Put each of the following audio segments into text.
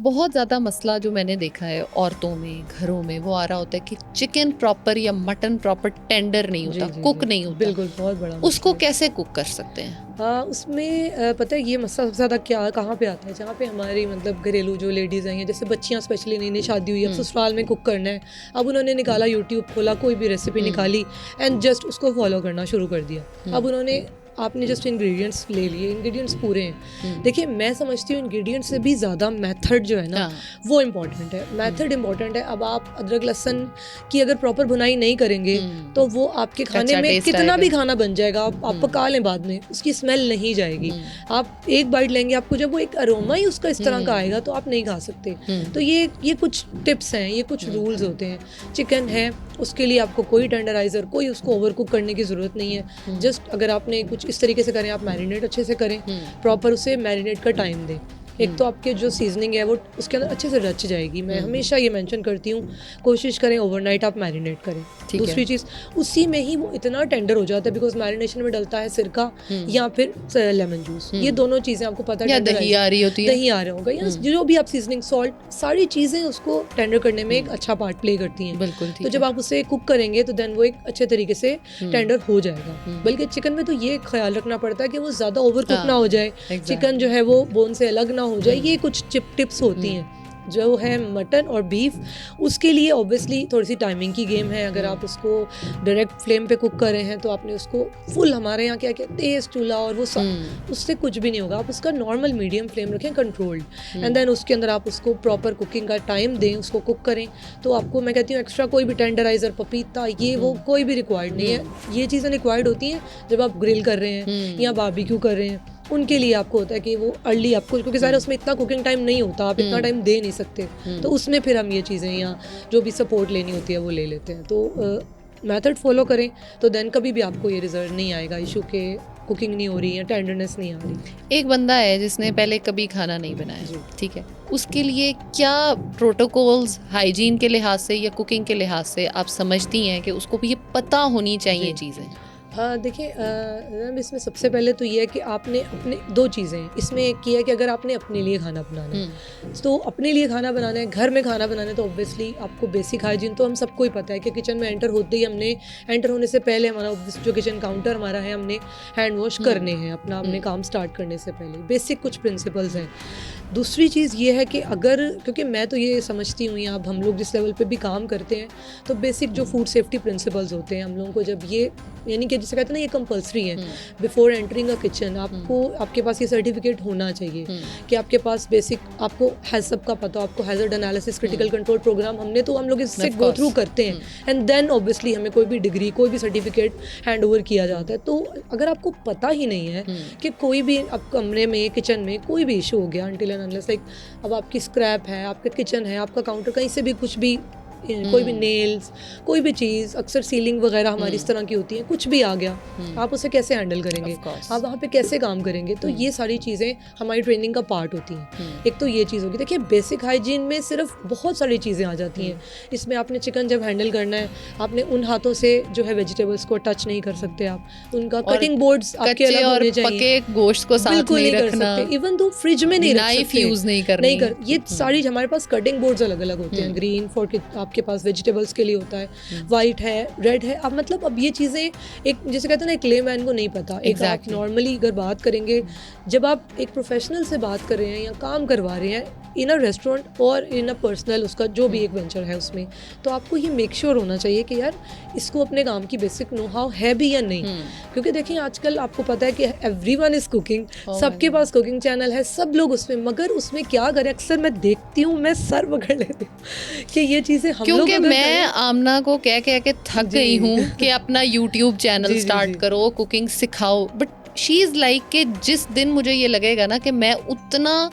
बहुत ज़्यादा मसला जो मैंने देखा है औरतों में, घरों में, वो आ रहा होता है कि चिकन प्रॉपर या मटन प्रॉपर टेंडर नहीं होता, कुक नहीं होता। बिल्कुल, बहुत बड़ा उसको मसला है। कैसे कुक कर सकते हैं? हाँ, उसमें पता है ये मसला सबसे ज़्यादा क्या कहाँ पे आता है, जहाँ पे हमारी मतलब घरेलू जो लेडीज़ हैं, या जैसे बच्चियाँ स्पेशली नई-नई शादी हुई है, अब ससुराल में कुक करना है, अब उन्होंने निकाला यूट्यूब खोला, कोई भी रेसिपी निकाली एंड जस्ट उसको फॉलो करना शुरू कर दिया। अब उन्होंने आपने जस्ट इंग्रेडिएंट्स ले लिए, इंग्रेडिएंट्स पूरे हैं। देखिए, मैं समझती हूँ इंग्रेडिएंट्स से भी ज़्यादा मेथड जो है ना, वो इम्पॉर्टेंट है। मेथड इम्पॉर्टेंट है। अब आप अदरक लहसुन की अगर प्रॉपर भुनाई नहीं करेंगे तो वो आपके खाने में कितना भी खाना बन जाएगा, आप पका लें, बाद में उसकी स्मेल नहीं जाएगी। आप एक बाइट लेंगे, आपको जब वो एक अरोमा ही उसका इस तरह का आएगा तो आप नहीं खा सकते। तो ये कुछ टिप्स हैं, ये कुछ रूल्स होते हैं। चिकन है, उसके लिए आपको कोई टेंडराइजर, कोई उसको ओवर कुक करने की ज़रूरत नहीं है। जस्ट अगर आपने कुछ इस तरीके से करें, आप मैरिनेट अच्छे से करें, प्रॉपर उसे मैरिनेट का टाइम दें। एक तो आपके जो सीजनिंग है वो उसके अंदर अच्छे से रच जाएगी। मैं हमेशा ये मेंशन करती हूँ, कोशिश करें ओवरनाइट आप मैरिनेट करें। दूसरी चीज़, उसी में ही वो इतना टेंडर हो जाता है, बिकॉज मैरिनेशन में डलता है सिरका या फिर लेमन जूस। ये दोनों चीज़ें आपको पता है, दही आ रही होती है, दही आ रहा होगा, या जो भी आप सीजनिंग, सॉल्ट, सारी चीज़ें उसको टेंडर करने में एक अच्छा पार्ट प्ले करती हैं। बिल्कुल। तो जब आप उसे कुक करेंगे तो देन वो एक अच्छे तरीके से टेंडर हो जाएगा। बल्कि चिकन में तो ये ख्याल रखना पड़ता है कि वो ज़्यादा ओवर कुक ना हो जाए, चिकन जो है वो बोन से अलग ना हो जाए। ये कुछ टिप्स होती हैं। जो है मटन और बीफ, उसके लिए ऑब्वियसली थोड़ी सी टाइमिंग की गेम है। अगर आप उसको डायरेक्ट फ्लेम पे कुक कर रहे हैं तो आपने उसको फुल, हमारे यहाँ क्या क्या तेज़ चूल्हा और वो उससे कुछ भी नहीं होगा। आप उसका नॉर्मल मीडियम फ्लेम रखें, कंट्रोल्ड, एंड देन उसके अंदर आप उसको प्रॉपर कुकिंग का टाइम दें, उसको कुक करें। तो आपको मैं कहती हूँ एक्स्ट्रा कोई भी टेंडराइजर, पपीता, ये वो कोई भी रिक्वायर्ड नहीं है। ये चीज़ें रिक्वायर्ड होती हैं जब आप ग्रिल कर रहे हैं या बारबेक्यू कर रहे हैं, उनके लिए आपको होता है कि वो अर्ली आपको, क्योंकि सारे उसमें इतना कुकिंग टाइम नहीं होता, आप इतना टाइम दे नहीं सकते। तो उसमें फिर हम ये चीज़ें या जो भी सपोर्ट लेनी होती है वो ले लेते हैं। तो मेथड फॉलो करें तो देन कभी भी आपको ये रिजल्ट नहीं आएगा इशू के कुकिंग नहीं हो रही है, टेंडरनेस नहीं आ रही। एक बंदा है जिसने पहले कभी खाना नहीं बनाया, ठीक है, उसके लिए क्या प्रोटोकॉल्स हाइजीन के लिहाज से या कुकिंग के लिहाज से आप समझती हैं कि उसको भी ये पता होनी चाहिए चीज़ें? देखिए, इसमें सबसे पहले तो ये है कि आपने अपने दो चीज़ें, इसमें एक ये है कि अगर आपने अपने लिए खाना बनाना है तो अपने लिए खाना बनाना है, घर में खाना बनाना है, तो ऑब्वियसली आपको बेसिक हाइजीन तो हम सबको ही पता है कि किचन में एंटर होते ही हमने, एंटर होने से पहले हमारा जो किचन काउंटर हमारा है, हमने हैंड वॉश करने हैं अपना, हमने काम स्टार्ट करने से पहले। बेसिक कुछ प्रिंसिपल्स हैं। दूसरी चीज़ ये है कि अगर, क्योंकि मैं तो ये समझती हूँ, या अब हम लोग जिस लेवल पे भी काम करते हैं, तो बेसिक जो फूड सेफ्टी प्रिंसिपल्स होते हैं हम लोगों को, जब ये, यानी कि जिसे कहते हैं ना, ये कंपलसरी है। बिफोर एंटरिंग अ किचन आपको, आपके पास ये सर्टिफिकेट होना चाहिए कि आपके पास बेसिक, आपको हैज़अप का पता हो, आपको hazard analysis, critical control program, हम लोग इससे गो थ्रू करते हैं, एंड देन ऑब्वियसली हमें कोई भी डिग्री, कोई भी सर्टिफिकेट हैंड ओवर किया जाता है। तो अगर आपको पता ही नहीं है कि कोई भी आप कमरे में, किचन में कोई भी इशू हो गया, अनटिल एंड अनलेस, लाइक अब आपकी स्क्रैप है, आपका किचन है, आपका काउंटर, कहीं से भी कुछ भी, कोई भी नेल्स, कोई भी चीज़, अक्सर सीलिंग वगैरह हमारी इस तरह की होती है, कुछ भी आ गया, आप उसे कैसे हैंडल करेंगे, आप वहाँ पे कैसे काम करेंगे? तो ये सारी चीज़ें हमारी ट्रेनिंग का पार्ट होती हैं। एक तो ये चीज़ होगी। देखिए, बेसिक हाइजीन में सिर्फ बहुत सारी चीज़ें आ जाती हैं। इसमें आपने चिकन जब हैंडल करना है, आपने उन हाथों से जो है वेजिटेबल्स को टच नहीं कर सकते, आप उनका कटिंग बोर्ड्स आपके अलग होने चाहिए, पके गोश्त को साथ बिल्कुल नहीं कर रखना, सकते, इवन तो फ्रिज में नहीं रख सकते, नाइफ यूज नहीं करनी, ये सारी हमारे पास कटिंग बोर्ड्स अलग अलग होते हैं। ग्रीन फॉर आपके पास वेजिटेबल्स के लिए होता है, वाइट है, रेड है। अब मतलब अब ये चीज़ें एक, जैसे कहते हैं ना, एक लेमैन को नहीं पता। एक आप नॉर्मली अगर बात करेंगे, जब आप एक प्रोफेशनल से बात कर रहे हैं या काम करवा रहे हैं इन अ रेस्टोरेंट और इन अ पर्सनल, उसका जो भी एक वेंचर है उसमें, तो आपको ये मेक श्योर होना चाहिए कि यार इसको अपने काम की बेसिक नो हाउ है भी या नहीं। क्योंकि देखिए, आजकल आपको पता है कि एवरीवन इज कुकिंग, सबके पास कुकिंग चैनल है, सब लोग उसमें, मगर उसमें क्या करें, अक्सर मैं देखती हूँ, मैं सर पकड़ लेती हूँ कि ये चीज़ें हम लोग, क्योंकि मैं आमना को कह के थक गई हूँ कि अपना यूट्यूब चैनल स्टार्ट करो, कुकिंग सिखाओ, बट शी इज़ लाइक कि जिस दिन मुझे ये लगेगा ना कि मैं उतना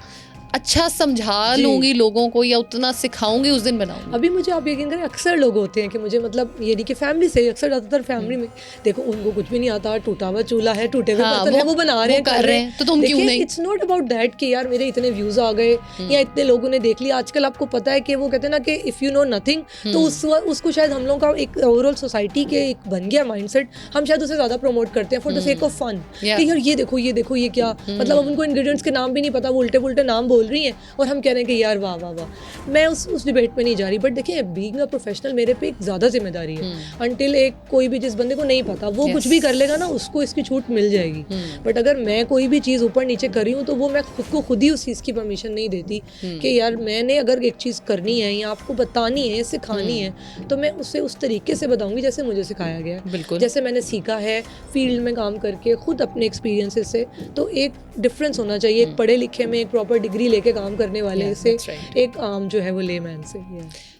अच्छा समझा लूँगी लोगों को या उतना सिखाऊंगी, उस दिन बनाऊंगी। अभी मुझे आप यकीन करें, अक्सर लोग होते हैं कि मुझे, मतलब ये नहीं कि फैमिली से, अक्सर ज़्यादातर फैमिली में देखो, उनको कुछ भी नहीं आता, टूटा हुआ चूल्हा है, टूटे हुए बर्तन है, वो बना रहे हैं, कर रहे हैं, तो तुम क्यों नहीं? इट्स नॉट अबाउट दैट कि यार मेरे इतने व्यूज़ आ गए या इतने लोगों ने देख लिया। आजकल आपको पता है कि वो कहते हैं ना कि इफ़ यू नो नथिंग, तो उसको शायद हम लोगों का एक ओवरऑल सोसाइटी के एक बन गया माइंडसेट, हम शायद उसे ज़्यादा प्रमोट करते हैं for the sake of fun कि यार ये देखो ये देखो ये क्या, मतलब अब उनको इंग्रेडिएंट्स के नाम भी नहीं पता, वो उल्टे पुल्टे नाम बोल रही हैं और हम कह रहे हैं कि यार वाह वाह वाह। मैं उस डिबेट पे नहीं जा रही, बट देखिए बीइंग अ प्रोफेशनल मेरे पे एक ज़्यादा जिम्मेदारी है। अनटिल एक कोई भी जिस बंदे को नहीं पता वो कुछ भी कर लेगा ना, उसको इसकी छूट मिल जाएगी। बट अगर मैं कोई भी चीज़ ऊपर नीचे कर रही हूँ तो वो मैं खुद को खुद ही उस चीज़ की परमिशन नहीं देती कि यार मैंने अगर एक चीज़ करनी है या आपको बतानी है, सिखानी है, तो मैं उसे उस तरीके से बताऊंगी जैसे मुझे सिखाया गया है, जैसे मैंने सीखा है फील्ड में काम करके, खुद अपने एक्सपीरियंसेस से। तो एक डिफरेंस होना चाहिए एक पढ़े लिखे में, एक प्रॉपर डिग्री लेके काम करने वाले से, एक आम जो है वो लेमैन से।